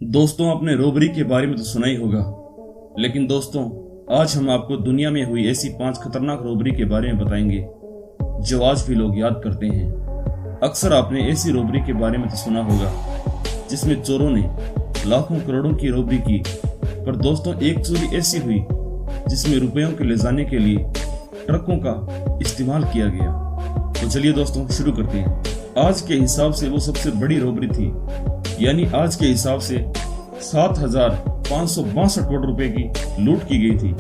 दोस्तों, आपने रोबरी के बारे में तो सुना ही होगा, लेकिन दोस्तों आज हम आपको दुनिया में हुई ऐसी 5 खतरनाक रोबरी के बारे में बताएंगे जो आज भी लोग याद करते हैं। अक्सर आपने ऐसी रोबरी के बारे में तो सुना होगा जिसमें चोरों ने लाखों करोड़ों की रोबरी की, पर दोस्तों एक चोरी ऐसी हुई जिसमें रुपयों के ले जाने के लिए ट्रकों का इस्तेमाल किया गया। तो चलिए दोस्तों शुरू करते हैं। आज के हिसाब से वो सबसे बड़ी रोबरी थी, यानी आज के हिसाब से 7,562 करोड़ रुपए की लूट की गई थी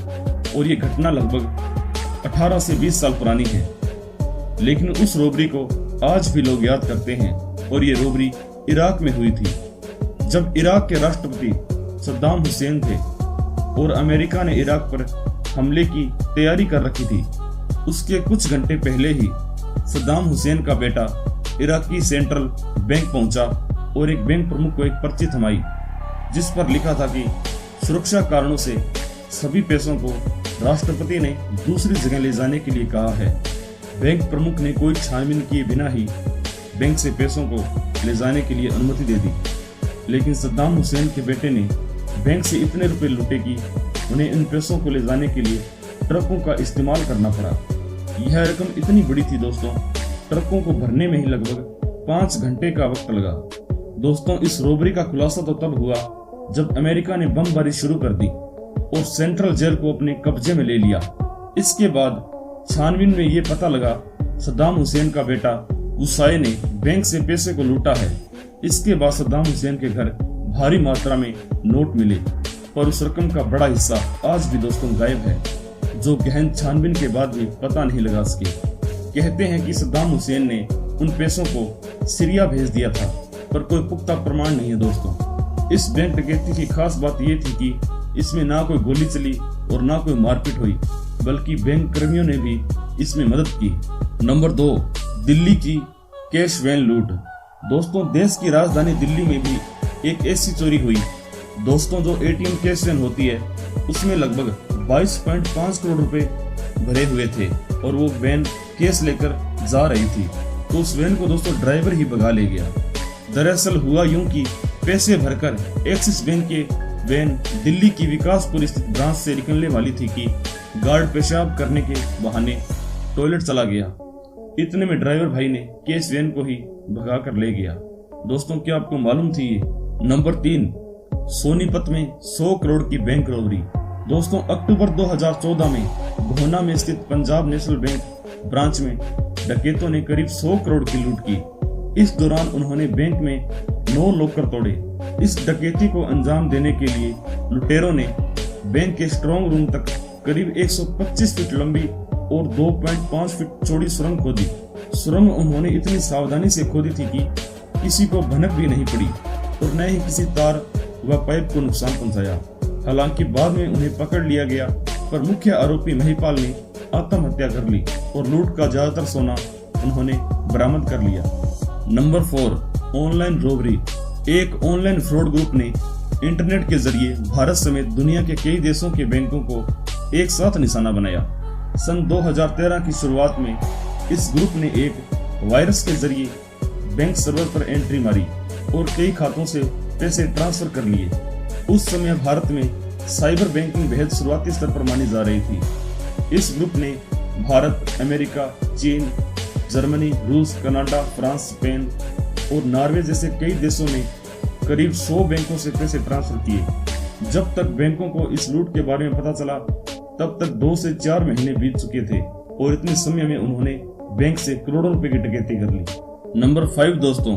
और ये घटना लगभग 18 से 20 साल पुरानी है, लेकिन उस रोबरी को आज भी लोग याद करते हैं। और ये रोबरी इराक में हुई थी, जब इराक के राष्ट्रपति सद्दाम हुसैन थे और अमेरिका ने इराक पर हमले की तैयारी कर रखी थी। उसके कुछ घंटे पहले ही सद्दाम हुसैन का बेटा इराकी सेंट्रल बैंक पहुंचा और एक बैंक प्रमुख को एक पर्ची थमाई जिस पर लिखा था कि सुरक्षा कारणों से सभी पैसों को राष्ट्रपति ने दूसरी जगह ले जाने के लिए कहा है। बैंक प्रमुख ने कोई छानबीन किए बिना ही बैंक से पैसों को ले जाने के लिए अनुमति दे दी, लेकिन सद्दाम हुसैन के बेटे ने बैंक से इतने रुपए लूटे कि उन्हें इन पैसों को ले जाने के लिए ट्रकों का इस्तेमाल करना पड़ा। यह रकम इतनी बड़ी थी दोस्तों, ट्रकों को भरने में ही लगभग 5 घंटे का वक्त लगा। दोस्तों इस रोबरी का खुलासा तो तब हुआ जब अमेरिका ने बमबारी शुरू कर दी और सेंट्रल जेल को अपने कब्जे में ले लिया। इसके बाद छानबीन में ये पता लगा सद्दाम हुसैन का बेटा गुस्साए ने बैंक से पैसे को लूटा है। इसके बाद सद्दाम हुसैन के घर भारी मात्रा में नोट मिले, पर उस रकम का बड़ा हिस्सा आज भी दोस्तों गायब है, जो गहन छानबीन के बाद भी पता नहीं लगा सके। कहते हैं कि सद्दाम हुसैन ने उन पैसों को सीरिया भेज दिया था, पर कोई पुख्ता प्रमाण नहीं है दोस्तों। इस बैंक डकैती की खास बात यह थी कि इसमें ना कोई गोली चली और ना कोई मारपीट हुई, बल्कि बैंक कर्मियों ने भी इसमें मदद की। नंबर 2, दिल्ली की कैश वैन लूट। दोस्तों देश की राजधानी दिल्ली में भी एक ऐसी चोरी हुई दोस्तों, जो एटीएम कैश वैन होती है उसमें लगभग 22.5 करोड़ रुपए भरे हुए थे और वो वैन कैश लेकर जा रही थी, तो उस वैन को दोस्तों ड्राइवर ही भगा ले गया। दरअसल हुआ यूं कि पैसे भरकर एक्सिस बैंक के वैन दिल्ली की विकासपुर स्थित ब्रांच से निकलने वाली थी कि गार्ड पेशाब करने के बहाने टॉयलेट चला गया। इतने में ड्राइवर भाई ने कैश वैन को ही भगा कर ले गया। दोस्तों क्या आपको मालूम थी ये? नंबर 3, सोनीपत में 100 करोड़ की बैंक रोबरी। दोस्तों अक्टूबर 2014 में गोहना में स्थित पंजाब नेशनल बैंक ब्रांच में डकैतों ने करीब 100 करोड़ की लूट की। इस दौरान उन्होंने बैंक में 9 लॉकर तोड़े। इस डकैती को अंजाम देने के लिए लुटेरों ने बैंक के स्ट्रॉन्ग रूम तक करीब 125 फीट लंबी और 2.5 फीट चौड़ी सुरंग खोदी। सुरंग उन्होंने इतनी सावधानी से खोदी थी कि किसी को भनक भी नहीं पड़ी और न ही किसी तार व पाइप को नुकसान पहुंचाया। हालांकि बाद में उन्हें पकड़ लिया गया, पर मुख्य आरोपी महिपाल ने आत्महत्या कर ली और लूट का ज्यादातर सोना उन्होंने बरामद कर लिया। Number 4, online robbery. एक ऑनलाइन फ्रॉड ग्रुप ने इंटरनेट के जरिए भारत समेत दुनिया के कई देशों के बैंकों को एक साथ निशाना बनाया। सन 2013 की शुरुआत में इस ग्रुप ने एक वायरस के जरिए बैंक सर्वर पर एंट्री मारी और कई खातों से पैसे ट्रांसफर कर लिए। उस समय भारत में साइबर बैंकिंग बेहद शुरुआती स्तर पर मानी जा रही थी। इस ग्रुप ने भारत, अमेरिका, चीन, जर्मनी, रूस, कनाडा, फ्रांस, स्पेन और नॉर्वे जैसे कई देशों में करीब 100 बैंकों से पैसे ट्रांसफर किए। जब तक बैंकों को इस लूट के बारे में पता चला तब तक 2 से 4 महीने बीत चुके थे और इतने समय में उन्होंने बैंक से करोड़ों रुपए की डकैती कर ली। नंबर 5 दोस्तों,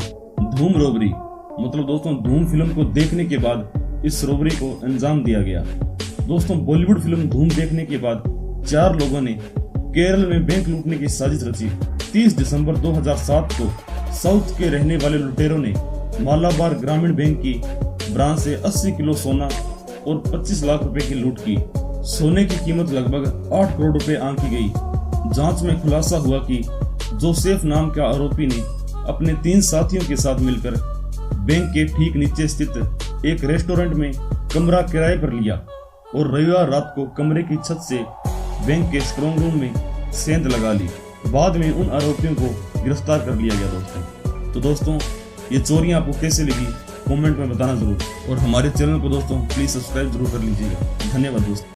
धूम रोबरी। मतलब दोस्तों धूम फिल्म को देखने के बाद इस रोबरी को अंजाम दिया गया। दोस्तों बॉलीवुड फिल्म धूम देखने के बाद 4 लोगों ने केरल में बैंक लूटने की साजिश रची। 30 दिसंबर 2007 को साउथ के रहने वाले लुटेरों ने मालाबार ग्रामीण बैंक की ब्रांच से 80 किलो सोना और 25 लाख रुपए की लूट की। सोने की कीमत लगभग 8 करोड़ रुपए आंकी गई। जांच में खुलासा हुआ कि जोसेफ नाम का आरोपी ने अपने 3 साथियों के साथ मिलकर बैंक के ठीक नीचे स्थित एक रेस्टोरेंट में कमरा किराए पर लिया और रविवार रात को कमरे की छत से बैंक के स्ट्रॉन्ग रूम में सेंध लगा ली। बाद में उन आरोपियों को गिरफ्तार कर लिया गया। दोस्तों ये चोरियां आपको कैसे लगी कमेंट में बताना जरूर, और हमारे चैनल को दोस्तों प्लीज सब्सक्राइब जरूर कर लीजिएगा। धन्यवाद दोस्तों।